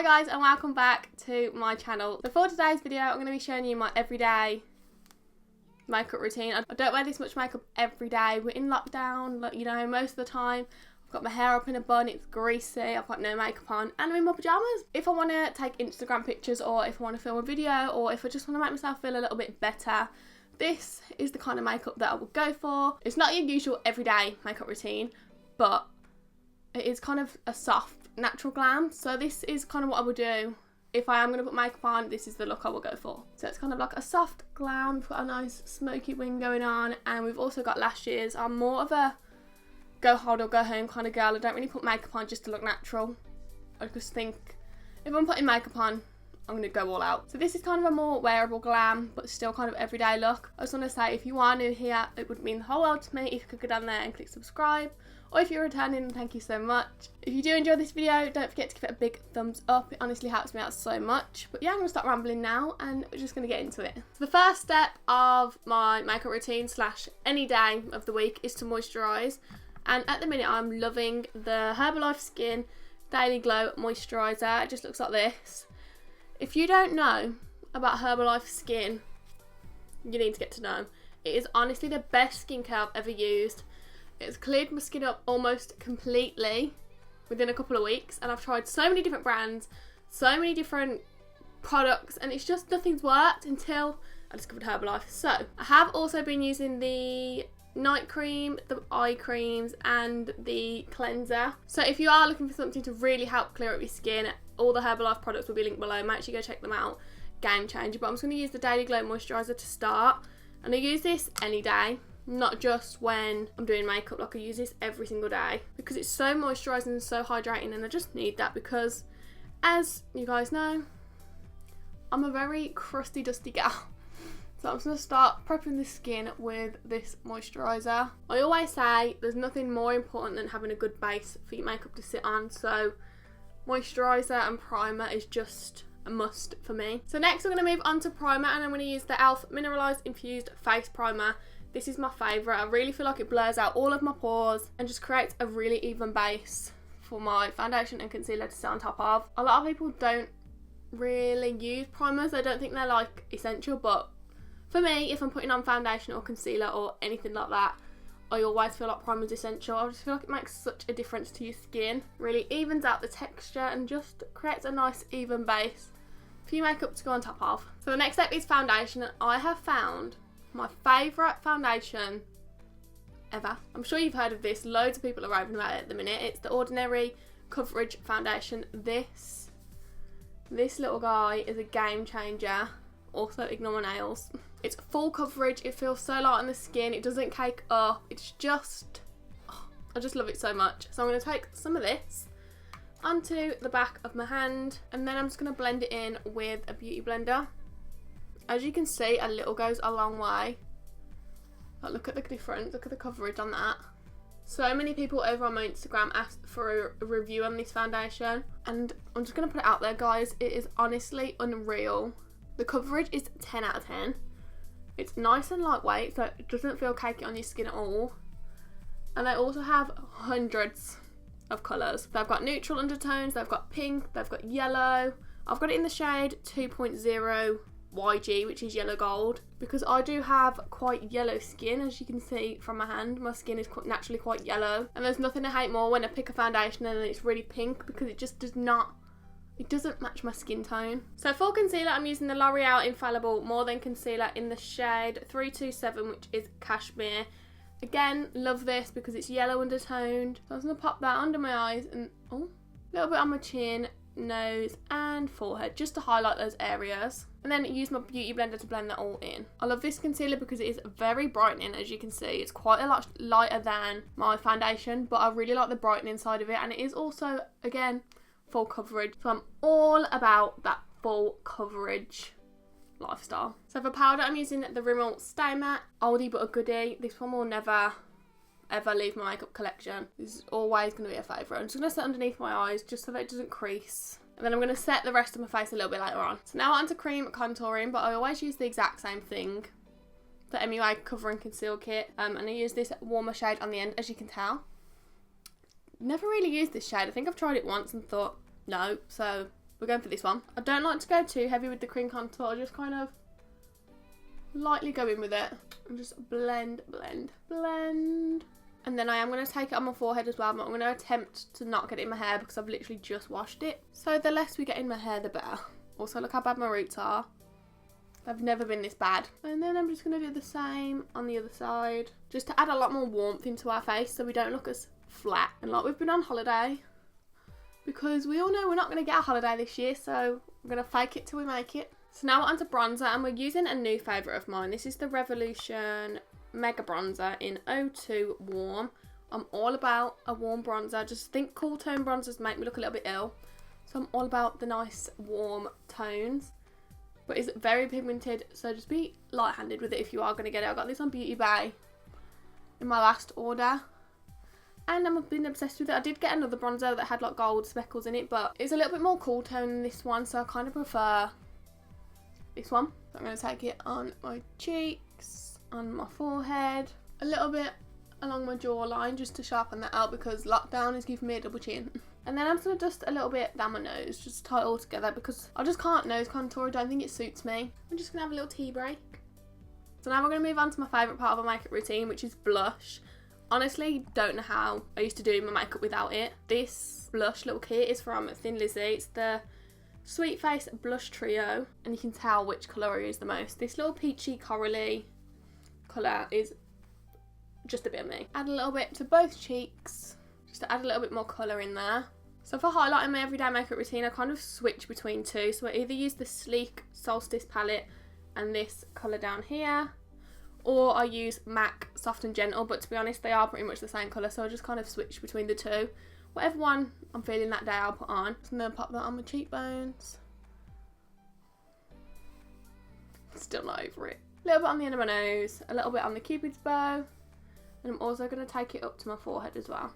guys, and welcome back to my channel. So for today's video I'm going to be showing you my everyday makeup routine. I don't wear this much makeup every day. We're in lockdown, like, you know, most of the time. I've got my hair up in a bun, it's greasy, I've got no makeup on, and I'm in my pyjamas. If I want to take Instagram pictures, or if I want to film a video, or if I just want to make myself feel a little bit better, this is the kind of makeup that I would go for. It's not your usual everyday makeup routine, but it is kind of a soft, natural glam. So this is kind of what I would do. If I am going to put makeup on, this is the look I will go for. So it's kind of like a soft glam. We've got a nice smoky wing going on, and we've also got lashes. I'm more of a go hard or go home kind of girl. I don't really put makeup on just to look natural. I just think if I'm putting makeup on, I'm going to go all out. So this is kind of a more wearable glam, but still kind of everyday look. I just want to say, if you are new here, it would mean the whole world to me if you could go down there and click subscribe. Or if you're returning, thank you so much. If you do enjoy this video, don't forget to give it a big thumbs up. It honestly helps me out so much. But yeah, I'm going to start rambling now, and we're just going to get into it. So the first step of my makeup routine / any day of the week is to moisturise. And at the minute, I'm loving the Herbalife Skin Daily Glow Moisturiser. It just looks like this. If you don't know about Herbalife Skin, you need to get to know. It is honestly the best skincare I've ever used. It's cleared my skin up almost completely within a couple of weeks, and I've tried so many different brands, so many different products, and it's just nothing's worked until I discovered Herbalife. So I have also been using the night cream, the eye creams, and the cleanser. So if you are looking for something to really help clear up your skin, all the Herbalife products will be linked below. Make sure you go check them out. Game changer. But I'm just going to use the Daily Glow Moisturiser to start, and I use this any day. Not just when I'm doing makeup, like I use this every single day because it's so moisturising and so hydrating, and I just need that because, as you guys know, I'm a very crusty, dusty gal. So I'm just going to start prepping the skin with this moisturiser. I always say there's nothing more important than having a good base for your makeup to sit on, so moisturiser and primer is just a must for me. So next I'm going to move on to primer, and I'm going to use the e.l.f. Mineralised Infused Face Primer. This is my favourite. I really feel like it blurs out all of my pores and just creates a really even base for my foundation and concealer to sit on top of. A lot of people don't really use primers. I don't think they're like essential, but for me, if I'm putting on foundation or concealer or anything like that, I always feel like primer is essential. I just feel like it makes such a difference to your skin. Really evens out the texture and just creates a nice even base for your makeup to go on top of. So the next step is foundation, and I have found my favourite foundation ever. I'm sure you've heard of this. Loads of people are raving about it at the minute. It's the Ordinary Coverage Foundation. This little guy is a game changer. Also, ignore my nails. It's full coverage. It feels so light on the skin. It doesn't cake up. It's just, I just love it so much. So I'm going to take some of this onto the back of my hand, and then I'm just going to blend it in with a beauty blender. As you can see, a little goes a long way. But look at the difference, look at the coverage on that. So many people over on my Instagram asked for a review on this foundation, and I'm just going to put it out there, guys. It is honestly unreal. The coverage is 10 out of 10. It's nice and lightweight, so it doesn't feel cakey on your skin at all. And they also have hundreds of colours. They've got neutral undertones, they've got pink, they've got yellow. I've got it in the shade 2.0 YG, which is yellow gold, because I do have quite yellow skin. As you can see from my hand, my skin is naturally quite yellow, and there's nothing I hate more when I pick a foundation and it's really pink, because it just doesn't match my skin tone. So for concealer, I'm using the L'Oreal Infallible More Than Concealer in the shade 327, which is Cashmere. Again, love this because it's yellow undertoned. So I'm just going to pop that under my eyes and a little bit on my chin, nose and forehead, just to highlight those areas, and then use my beauty blender to blend that all in. I love this concealer because it is very brightening. As you can see, it's quite a lot lighter than my foundation, but I really like the brightening side of it, and it is also, again, full coverage. So I'm all about that full coverage lifestyle. So for powder, I'm using the Rimmel Stay Matte Oldie But a Goodie. This one will never ever leave my makeup collection. This is always going to be a favourite. I'm just going to set underneath my eyes just so that it doesn't crease. And then I'm going to set the rest of my face a little bit later on. So now onto cream contouring, but I always use the exact same thing. The MUA Cover and Conceal Kit. And I use this warmer shade on the end, as you can tell. Never really used this shade. I think I've tried it once and thought, no. So we're going for this one. I don't like to go too heavy with the cream contour. I just kind of lightly go in with it and just blend, blend, blend. And then I am going to take it on my forehead as well, but I'm going to attempt to not get it in my hair because I've literally just washed it. So the less we get in my hair, the better. Also, look how bad my roots are. They've never been this bad. And then I'm just going to do the same on the other side, just to add a lot more warmth into our face so we don't look as flat and like we've been on holiday. Because we all know we're not going to get a holiday this year, so we're going to fake it till we make it. So now we're onto bronzer, and we're using a new favourite of mine. This is the Revolution Mega Bronzer in 02 Warm. I'm all about a warm bronzer. I just think cool tone bronzers make me look a little bit ill. So I'm all about the nice warm tones. But it's very pigmented, so just be light-handed with it if you are going to get it. I got this on Beauty Bay in my last order. And I've been obsessed with it. I did get another bronzer that had like gold speckles in it, but it's a little bit more cool tone than this one, so I kind of prefer this one. So I'm going to take it on my cheeks, on my forehead, a little bit along my jawline just to sharpen that out because lockdown is giving me a double chin. And then I'm just going to dust a little bit down my nose, just tie it all together because I just can't nose contour. I don't think it suits me. I'm just going to have a little tea break. So now we're going to move on to my favourite part of my makeup routine, which is blush. Honestly, don't know how I used to do my makeup without it. This blush little kit is from Thin Lizzy. It's the Sweet Face Blush Trio, and you can tell which colour I use the most. This little peachy corally colour is just a bit of me. Add a little bit to both cheeks, just to add a little bit more colour in there. So for highlighting my everyday makeup routine, I kind of switch between two. So I either use the Sleek Solstice palette and this colour down here, or I use MAC Soft and Gentle, but to be honest, they are pretty much the same colour, so I just kind of switch between the two. Whatever one I'm feeling that day, I'll put on. So I'm going to pop that on my cheekbones. Still not over it. A little bit on the end of my nose, a little bit on the Cupid's bow, and I'm also going to take it up to my forehead as well.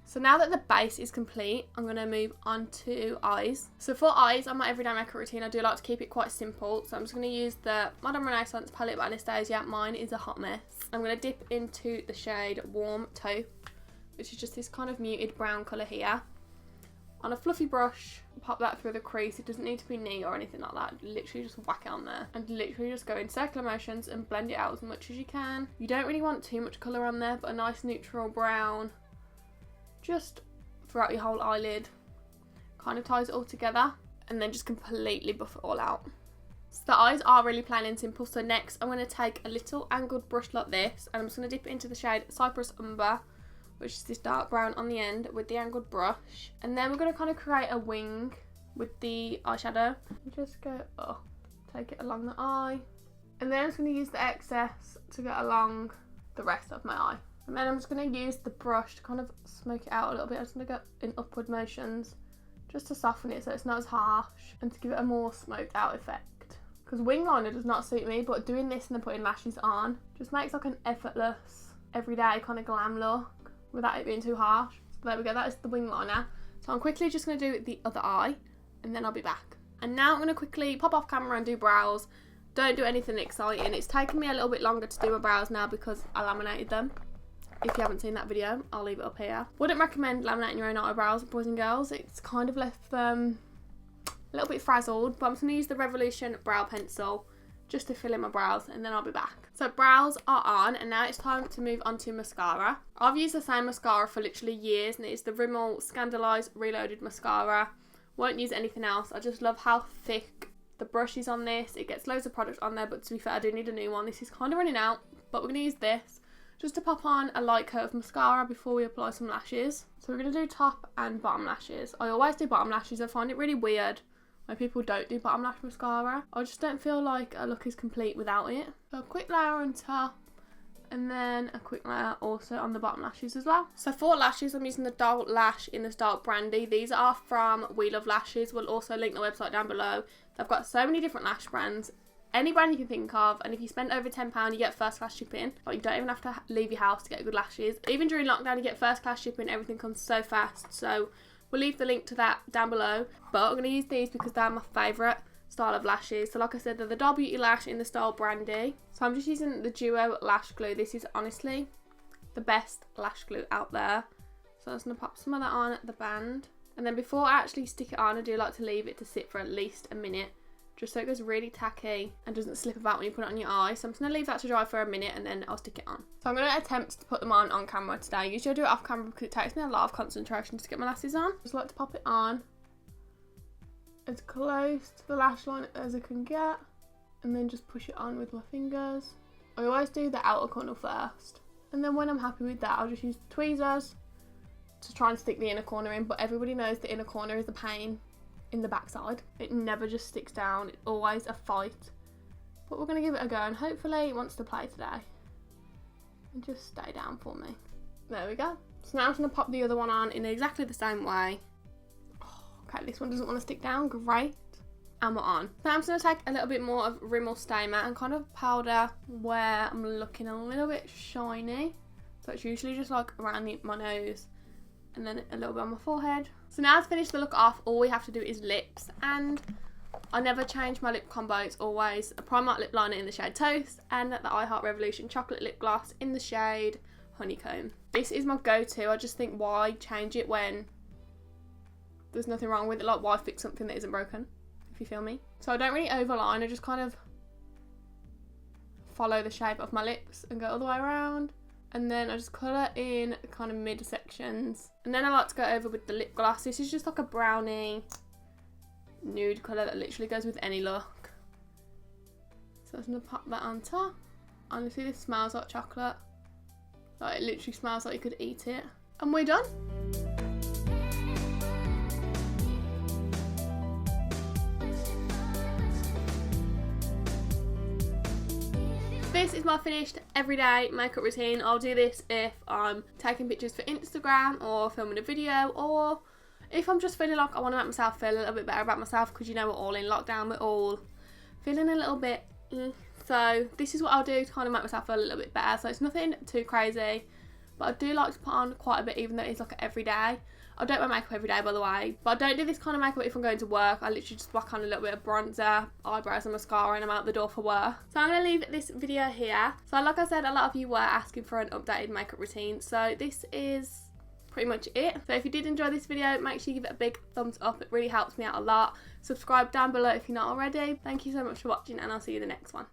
So now that the base is complete, I'm going to move on to eyes. So for eyes, on my everyday makeup routine, I do like to keep it quite simple. So I'm just going to use the Modern Renaissance palette by Anastasia. Mine is a hot mess. I'm going to dip into the shade Warm Taupe, which is just this kind of muted brown colour here. On a fluffy brush, pop that through the crease. It doesn't need to be neat or anything like that. Literally just whack it on there. And literally just go in circular motions and blend it out as much as you can. You don't really want too much colour on there, but a nice neutral brown just throughout your whole eyelid. Kind of ties it all together. And then just completely buff it all out. So the eyes are really plain and simple. So next I'm going to take a little angled brush like this. And I'm just going to dip it into the shade Cypress Umber, which is this dark brown on the end with the angled brush. And then we're going to kind of create a wing with the eyeshadow. Just go, take it along the eye. And then I'm just going to use the excess to get along the rest of my eye. And then I'm just going to use the brush to kind of smoke it out a little bit. I'm just going to go in upward motions just to soften it so it's not as harsh and to give it a more smoked out effect. Because wing liner does not suit me, but doing this and then putting lashes on just makes like an effortless, everyday kind of glam look without it being too harsh. So there we go, that is the wing liner. So I'm quickly just going to do the other eye and then I'll be back. And now I'm going to quickly pop off camera and do brows. Don't do anything exciting. It's taken me a little bit longer to do my brows now because I laminated them. If you haven't seen that video, I'll leave it up here. Wouldn't recommend laminating your own eyebrows, boys and girls. It's kind of left them a little bit frazzled, but I'm just going to use the Revolution brow pencil just to fill in my brows and then I'll be back. So brows are on and now it's time to move on to mascara. I've used the same mascara for literally years and it is the Rimmel Scandalise Reloaded Mascara. Won't use anything else. I just love how thick the brush is on this. It gets loads of product on there, but to be fair, I do need a new one. This is kind of running out, but we're going to use this just to pop on a light coat of mascara before we apply some lashes. So we're going to do top and bottom lashes. I always do bottom lashes. I find it really weird when people don't do bottom lash mascara. I just don't feel like a look is complete without it. So a quick layer on top and then a quick layer also on the bottom lashes as well. So for lashes, I'm using the Doll Lash in the style Brandy. These are from We Love Lashes. We'll also link the website down below. They've got so many different lash brands. Any brand you can think of, and if you spend over £10 you get first class shipping. Like, you don't even have to leave your house to get good lashes. Even during lockdown you get first class shipping, everything comes so fast. So we'll leave the link to that down below. But I'm going to use these because they're my favourite style of lashes. So like I said, they're the Doll Beauty Lash in the style Brandy. So I'm just using the Duo Lash Glue. This is honestly the best lash glue out there. So I'm just going to pop some of that on the band. And then before I actually stick it on, I do like to leave it to sit for at least a minute, just so it goes really tacky and doesn't slip about when you put it on your eye. So I'm just going to leave that to dry for a minute and then I'll stick it on. So I'm going to attempt to put them on camera today. Usually I do it off camera because it takes me a lot of concentration to get my lashes on. Just like to pop it on as close to the lash line as I can get, and then just push it on with my fingers. I always do the outer corner first, and then when I'm happy with that, I'll just use the tweezers to try and stick the inner corner in. But everybody knows the inner corner is a pain in the backside. It never just sticks down. It's always a fight. But we're going to give it a go, and hopefully it wants to play today and just stay down for me. There we go. So now I'm going to pop the other one on in exactly the same way. Oh, okay, this one doesn't want to stick down. Great. And we're on. Now I'm just going to take a little bit more of Rimmel Stay Matte and kind of powder where I'm looking a little bit shiny. So it's usually just like around my nose and then a little bit on my forehead. So now to finish the look off, all we have to do is lips, and I never change my lip combo. It's always a Primark lip liner in the shade Toast and the I Heart Revolution chocolate lip gloss in the shade Honeycomb. This is my go-to. I just think, why change it when there's nothing wrong with it? Like, why fix something that isn't broken, if you feel me? So I don't really overline. I just kind of follow the shape of my lips and go all the way around. And then I just colour in kind of mid sections. And then I like to go over with the lip gloss. This is just like a brownie nude colour that literally goes with any look. So I'm just going to pop that on top. Honestly, this smells like chocolate. Like, it literally smells like you could eat it. And we're done. This is my finished everyday makeup routine. I'll do this if I'm taking pictures for Instagram or filming a video, or if I'm just feeling like I want to make myself feel a little bit better about myself, because you know we're all in lockdown, we're all feeling a little bit so this is what I'll do to kind of make myself feel a little bit better. So it's nothing too crazy, but I do like to put on quite a bit, even though it's like every day. I don't wear makeup every day, by the way, but I don't do this kind of makeup if I'm going to work. I literally just whack on a little bit of bronzer, eyebrows and mascara, and I'm out the door for work. So I'm going to leave this video here. So like I said, a lot of you were asking for an updated makeup routine, so this is pretty much it. So if you did enjoy this video, make sure you give it a big thumbs up. It really helps me out a lot. Subscribe down below if you're not already. Thank you so much for watching, and I'll see you in the next one.